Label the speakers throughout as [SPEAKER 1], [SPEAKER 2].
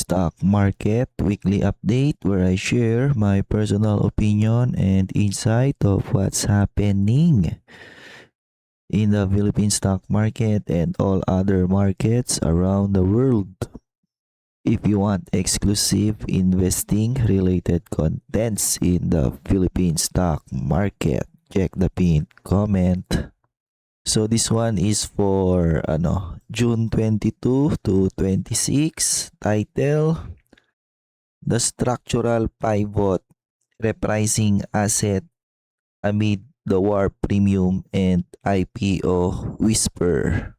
[SPEAKER 1] Stock Market Weekly Update, where I share my personal opinion and insight of what's happening in the Philippine stock market and all other markets around the world. If you want exclusive investing related contents in the Philippine stock market, check the pinned comment. So this one is for June 22 to 26. Title: The Structural Pivot, Repricing Asset Amid the War Premium and IPO Whisper.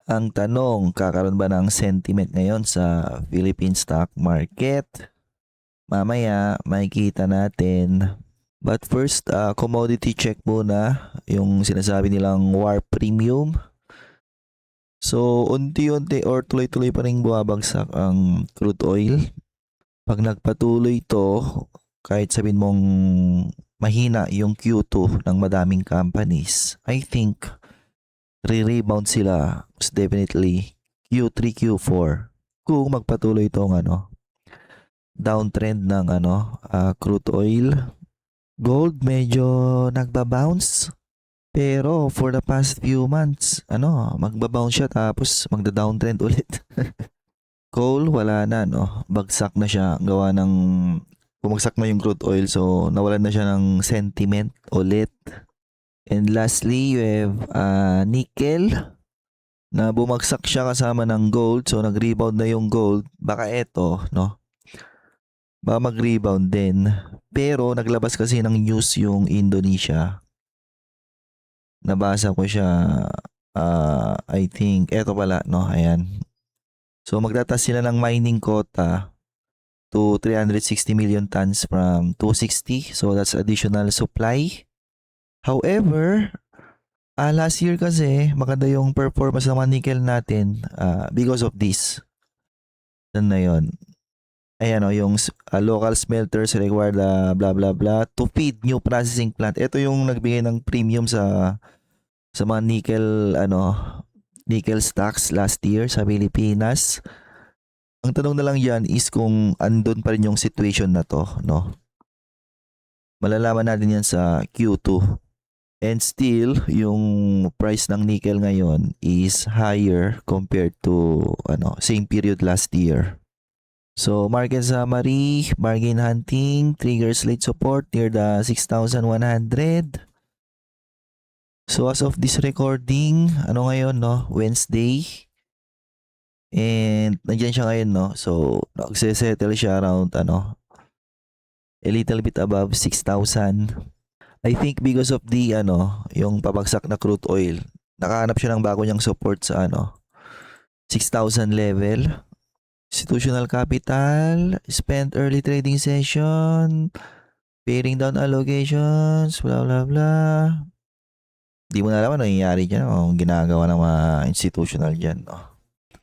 [SPEAKER 1] Ang tanong, kakaroon ba ng sentiment ngayon sa Philippine stock market? Mamaya, makikita natin. But first, commodity check muna, yung sinasabi nilang war premium. So, unti-unti or tuloy-tuloy pa rin bumabagsak ang crude oil. Pag nagpatuloy to, kahit sabihin mong mahina yung Q2 ng madaming companies, I think re-rebound sila most definitely Q3, Q4 kung magpatuloy itong downtrend ng crude oil. Gold medyo nagba-bounce, pero for the past few months magba-bounce siya tapos magda-downtrend ulit. Coal wala na, bagsak na siya, gawa ng bumagsak na yung crude oil, so nawalan na siya ng sentiment ulit. And lastly, you have nickel na bumagsak siya kasama ng gold. So nag-rebound na yung gold. Baka eto, baka mag-rebound din. Pero naglabas kasi ng news yung Indonesia. Nabasa ko siya, I think, eto pala, ayan. So magtatas sila ng mining quota to 360 million tons from 260. So that's additional supply. However, last year kasi maganda yung performance ng mga nickel natin because of this. Yan na yun. Ayan yung local smelters require blah blah blah to feed new processing plant. Ito yung nagbigay ng premium sa mga nickel stocks last year sa Pilipinas. Ang tanong na lang yan is kung andun pa rin yung situation na to, Malalaman natin yan sa Q2. And still, yung price ng nickel ngayon is higher compared to same period last year. So, market summary, bargain hunting, triggers late support near the 6,100. So, as of this recording, ngayon, Wednesday. And nandiyan siya ngayon, So, nagsesettle siya around, a little bit above 6,000. I think because of the yung pabagsak na crude oil, nakahanap siya ng bago niyang support sa 6,000 level. Institutional capital, spent early trading session, paring down allocations, blah blah blah. Di mo na alam ano nangyayari dyan, ang ginagawa ng mga institutional dyan,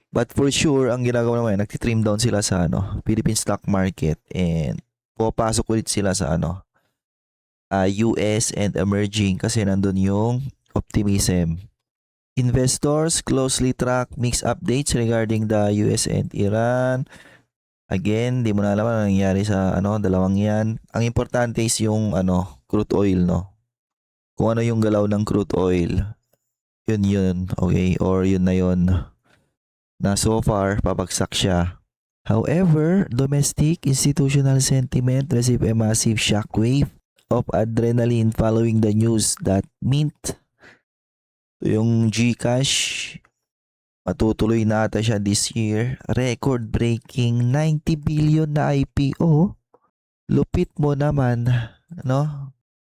[SPEAKER 1] But for sure, ang ginagawa naman, nagtitrim down sila sa Philippine stock market and pupasok ulit sila sa US and emerging kasi nandun yung optimism. Investors closely track mixed updates regarding the US and Iran. Again, di mo na alam ano nangyari sa dalawang yan. Ang importante is yung crude oil, Kung ano yung galaw ng crude oil. Yun, okay? Or yun na yun. Na so far, pabagsak siya. However, domestic institutional sentiment received a massive shockwave of adrenaline following the news that Mint, yung GCash, matutuloy na ata siya this year. Record-breaking 90 billion na IPO. Lupit mo naman,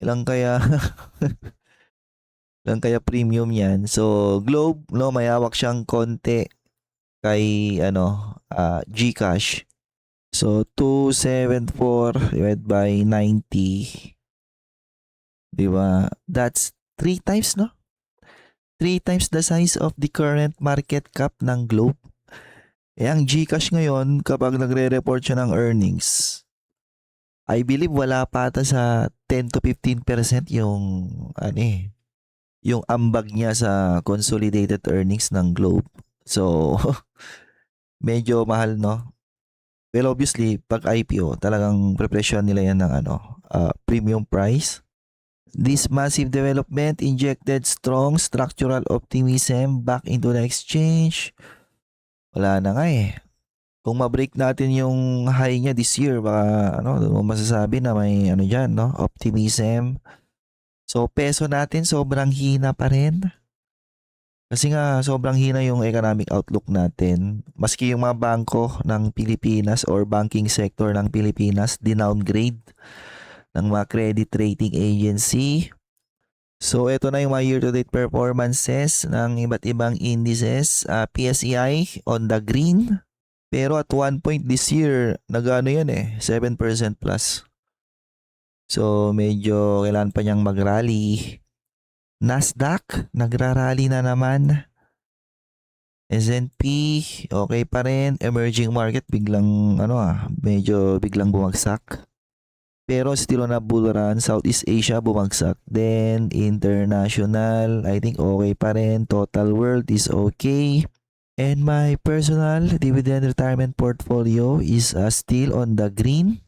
[SPEAKER 1] Ilang kaya ilang kaya premium yan. So, Globe, mayawak siyang konti kay GCash. So, 274 divided by 90. Diba? That's 3 times, 3 times the size of the current market cap ng Globe. Ang GCash ngayon, kapag nagre-report siya ng earnings, I believe wala pa ata sa 10 to 15% yung yung ambag niya sa consolidated earnings ng Globe. So, medyo mahal, Well, obviously, pag IPO, talagang prepresyohan nila yan ng premium price. This massive development injected strong structural optimism back into the exchange. Wala na nga eh. Kung ma-break natin yung high niya this year, baka doon mo masasabi na may diyan, no? Optimism. So, peso natin sobrang hina pa rin. Kasi nga sobrang hina yung economic outlook natin. Maski yung mga bangko ng Pilipinas or banking sector ng Pilipinas, dinowngrade ng mga credit rating agency. So ito na yung mga year-to-date performances ng iba't ibang indices. PSEI on the green. Pero at one point this year, nagano yan 7% plus. So medyo kailangan pa niyang mag-rally. Nasdaq, nagrarally na naman. S&P, okay pa rin. Emerging market, biglang medyo biglang bumagsak. Pero still on a bull run. Southeast Asia bumagsak. Then international, I think okay pa rin. Total world is okay. And my personal dividend retirement portfolio is still on the green.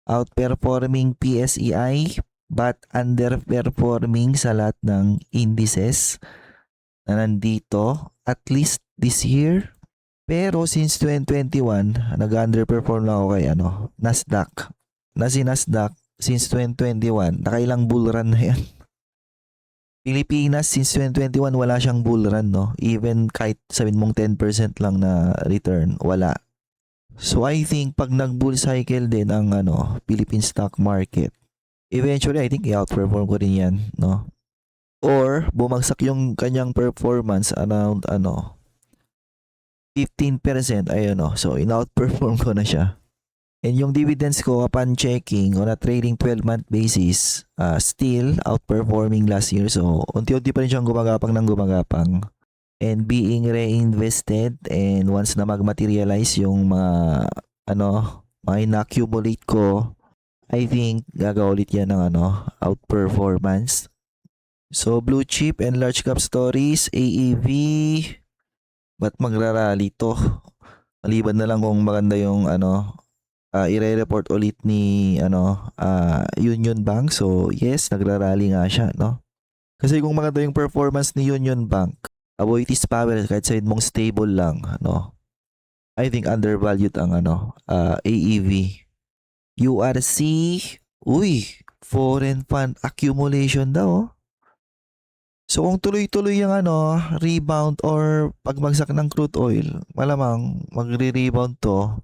[SPEAKER 1] Outperforming PSEI but underperforming sa lahat ng indices na nandito at least this year. Pero since 2021, nag-underperform lang ako kay Nasdaq. Na si Nasdaq since 2021, nakailang bull run na yan. Pilipinas since 2021 wala siyang bull run, no? Even kahit sabihin mong 10% lang na return, wala. So I think pag nag-bull cycle din ang Philippine stock market, eventually I think i-outperform ko rin yan, no? Or bumagsak yung kanyang performance around 15%, ayun so in-outperform ko na siya. And yung dividends ko upon checking on a trailing 12-month basis, still outperforming last year. So unti-unti pa rin siyang gumagapang ng gumagapang. And being reinvested, and once na mag-materialize yung mga mga ina-accumulate ko, I think gagawa ulit yan ng outperformance. So blue chip and large cap stories, AEV, ba't magrarally to? Maliban na lang kung maganda yung i-report ulit ni Union Bank. So yes, nagrarally nga siya, no? Kasi kung maganda yung performance ni Union Bank, Aboitiz Power, kahit sabihin mong stable lang, I think undervalued ang AEV. URC, foreign fund accumulation daw. So kung tuloy-tuloy yung rebound or pagbagsak ng crude oil, malamang magre-rebound to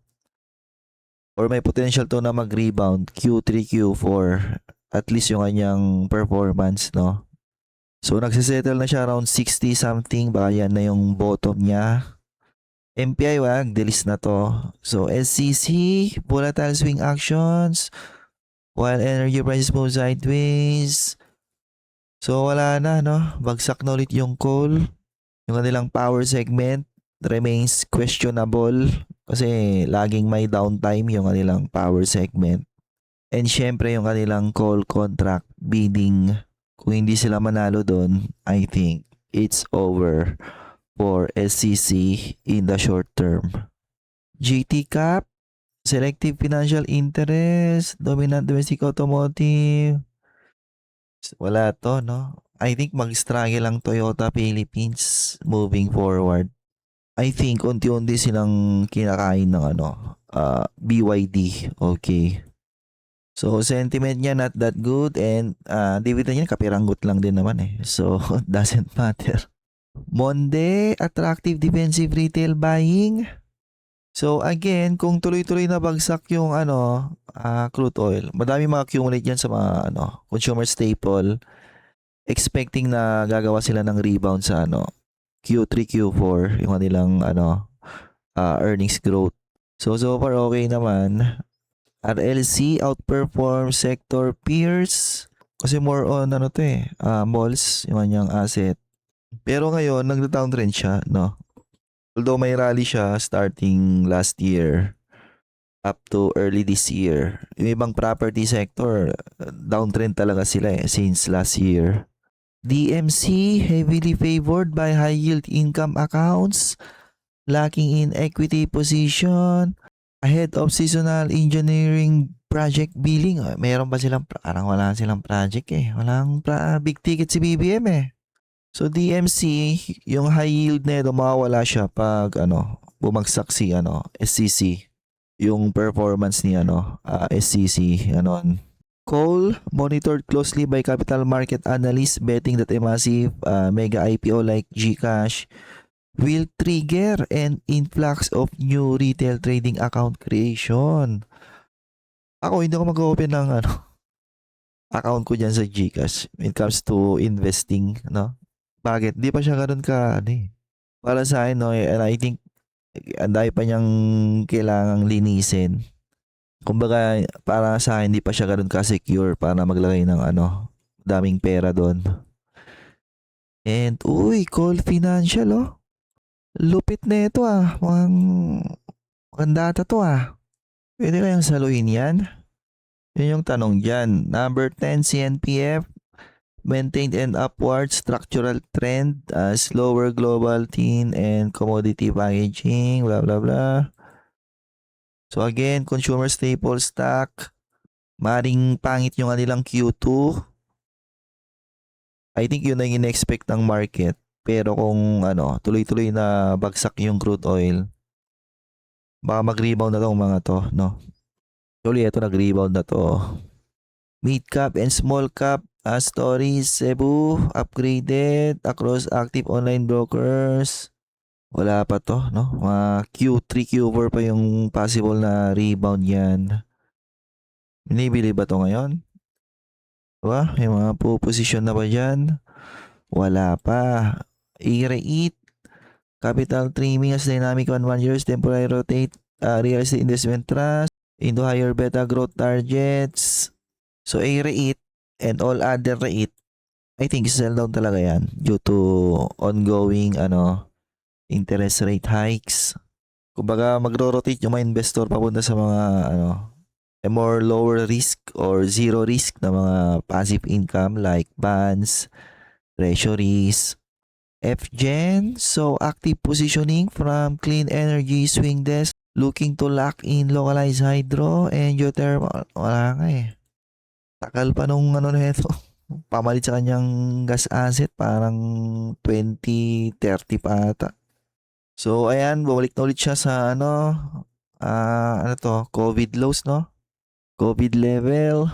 [SPEAKER 1] or may potential to na mag-rebound Q3, Q4, at least yung kanyang performance, no? So nagsisettle na siya around 60 something, baka yan na yung bottom niya. MPI wag, delist na to. So SCC, volatile swing actions, while energy prices move sideways. So wala na, bagsak na ulit yung coal. Yung kanilang power segment remains questionable kasi laging may downtime yung kanilang power segment. And syempre yung kanilang coal contract bidding, kung hindi sila manalo doon, I think it's over for SCC in the short term. GT Cap, selective financial interest, dominant domestic automotive. Wala to, no? I think mag-struggle lang Toyota Philippines moving forward. I think unti-unti silang kinakain ng BYD. Okay. So sentiment niya not that good, and dividend niya kapiranggot lang din naman So doesn't matter. Monde, attractive defensive retail buying. So again, kung tuloy-tuloy na bagsak yung crude oil, madami ma-accumulate yan sa mga consumer staple, expecting na gagawa sila ng rebound sa Q3, Q4, yung kanilang earnings growth. So far okay naman. RLC outperform sector peers kasi more on malls yung kanyang asset. Pero ngayon nagda-downtrend siya, no? Although may rally siya starting last year up to early this year. Yung ibang property sector, downtrend talaga sila since last year. DMC heavily favored by high yield income accounts, lacking in equity position. Ahead of seasonal engineering project billing. Meron ba silang parang wala silang project eh. Walang big ticket si BBM eh. So DMC, yung high yield nito mawawala siya pag bumagsak si SCC. Yung performance ni SCC Coal monitored closely by capital market analysts betting that a massive mega IPO like GCash will trigger an influx of new retail trading account creation. Ako hindi ako mag-open ng account ko diyan sa GCash when it comes to investing, no? Bakit? Di pa siya ganoon ka para sa akin, no, and I think ang dami pa niyang kailangang linisin. Kumbaga, para sa akin, hindi pa siya ganoon ka-secure para maglagay ng daming pera doon. And, uy, Call Financial, oh. Lupit na ito, Mukhang data to, Pwede kayang saluhin yan? Yun yung tanong dyan. Number 10, CNPF. Maintained an upward structural trend as lower global tin and commodity packaging, blah, blah, blah. So again, consumer staple stock. Maring pangit yung kanilang Q2. I think yun na yung in-expect ng market. Pero kung tuloy-tuloy na bagsak yung crude oil, baka mag-rebound na tong mga to, no? Actually, ito nag-rebound na to. Mid cap and small cap stories, Cebu upgraded across active online brokers. Wala pa to, no? Mga Q3, Q4 pa yung possible na rebound yan. Binibili ba to ngayon? Diba? May mga position na ba dyan? Wala pa. I-rate. Capital trimming as dynamic on 1 years temporary rotate real estate investment trust into higher beta growth targets. So A-rate and all other rate, I think sell down talaga yan due to ongoing interest rate hikes. Kumbaga magro-rotate yung mga investor papunta sa mga a more lower risk or zero risk na mga passive income like bonds, treasuries, FGen, so active positioning from clean energy swing desk looking to lock in localized hydro and geothermal. Wala nga eh. Takal pa nung na ito. Pamalit sa kanyang gas asset parang 2030 pa ata. So ayan, bumalik na ulit siya sa COVID lows, no? COVID level.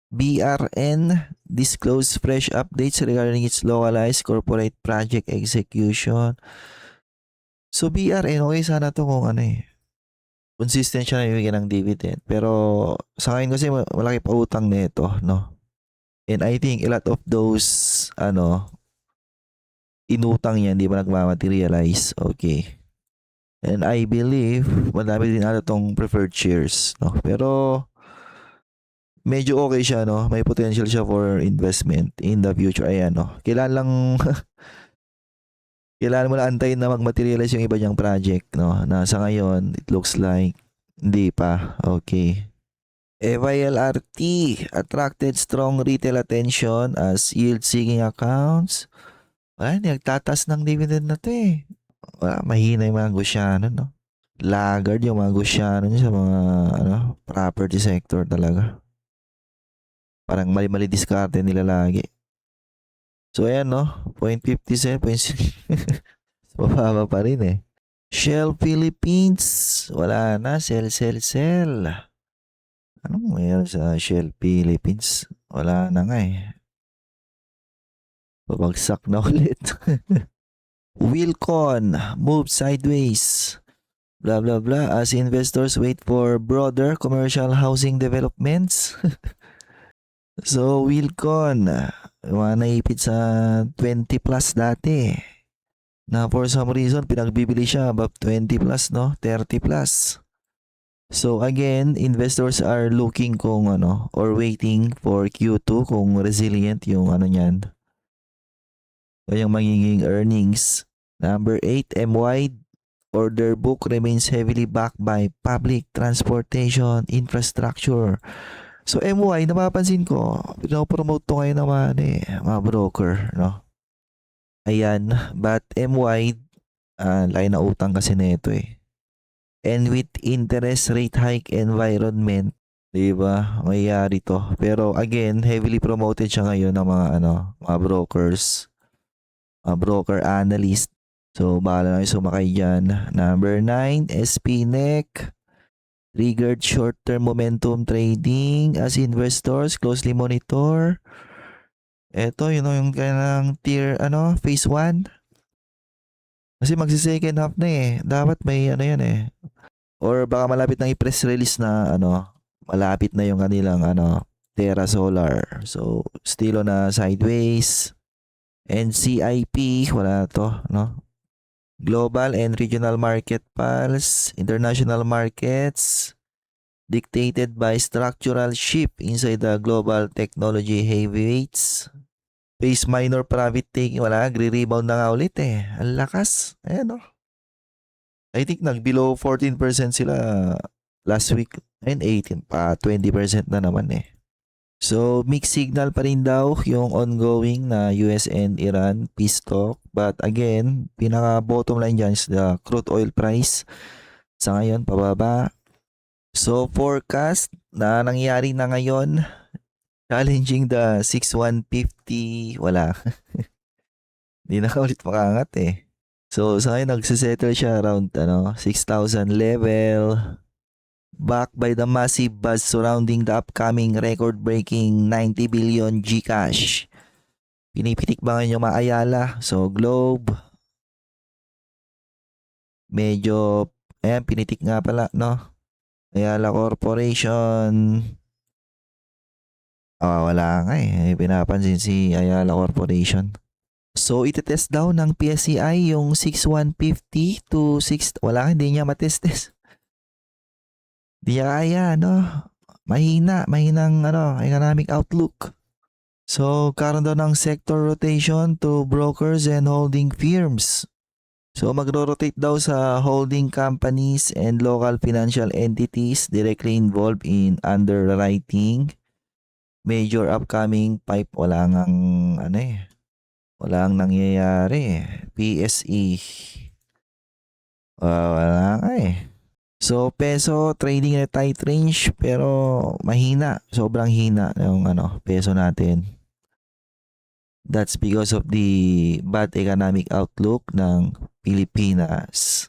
[SPEAKER 1] BRN disclosed fresh updates regarding its localized corporate project execution. So BRN, okay sana to kung consistent siya na ibigay ng dividend. Pero sa akin kasi malaki pa utang nito, no? And I think a lot of those inutang niya hindi pa nagmamaterialize. Okay. And I believe madami din ata tong preferred shares, no? Pero medyo okay siya, no? May potential siya for investment in the future. Ayan, no? Kailangan mo na antayin na mag-materialize yung iba niyang project, no? Na sa ngayon, it looks like hindi pa. Okay. FILRT attracted strong retail attention as yield-seeking accounts. Nagtatas ng dividend na to eh. Mahina yung mga Gusiano, no? Laggard yung mga Gusiano sa mga property sector talaga. Parang mali-mali diskarte nila lagi. So ayan, no? 0.57, 0.6. Mababa pa rin eh. Shell Philippines. Wala na. Sell. Anong mayroon sa Shell Philippines? Wala na nga eh. Babagsak na ulit. Wilcon move sideways. Blah blah blah as investors wait for broader commercial housing developments. So Wilcon, naipit sa 20 plus dati. Na for some reason pinagbibili siya above 20 plus, no? 30 plus. So again, investors are looking kung or waiting for Q2 kung resilient yung niyan. O yung magiging earnings. Number 8, M-Wide order book remains heavily backed by public transportation infrastructure. So MY, napapansin ko, pinopromote to ngayon naman mga broker, no? Ayan, but MY, laki na utang kasi nito eh. And with interest rate hike environment, 'di ba? Mangyayari 'to. Pero again, heavily promoted siya ngayon ng mga mga brokers, mga broker analyst. So, bahala na kayo sumakay diyan. Number 9, SPNEC. Triggered short-term momentum trading as investors closely monitor. Ito, yung kailangang phase 1. Kasi magsi-second half na eh. Dapat may yan eh. Or baka malapit nang i-press release na malapit na yung kanilang Terra Solar. So, still on a sideways. NCIP, wala to, no? Global and regional market pulse, international markets, dictated by structural shift inside the global technology heavyweights. Base minor profit taking, wala, gre-rebound na nga ulit eh. Ang lakas. Ayan I think nag-below 14% sila last week. And 18 pa, 20% na naman eh. So, mixed signal pa rin daw yung ongoing na US and Iran peace talk. But again, pinaka-bottom line dyan is the crude oil price. Sa ngayon, pababa. So, forecast na nangyari na ngayon, challenging the 6150, wala. Hindi na ulit makaangat eh. So, sa ngayon, nagsisettle siya around 6,000 level. Backed by the massive buzz surrounding the upcoming record-breaking 90 billion Gcash. Pinipitik ba ngayon yung mga Ayala? So, Globe. Medyo, ayan, pinitik nga pala, no? Ayala Corporation. Wala nga eh. Pinapansin si Ayala Corporation. So, itetest daw ng PSCI yung 6150 to 6. Wala, hindi niya matestes. Di niya kaya, mahinang economic outlook. So, karon daw ng sector rotation to brokers and holding firms. So, magro-rotate daw sa holding companies and local financial entities directly involved in underwriting. Major upcoming pipe, wala ngang walang nangyayari. PSE. Wala nga eh. So, peso trading in a tight range pero mahina. Sobrang hina yung peso natin. That's because of the bad economic outlook ng Pilipinas.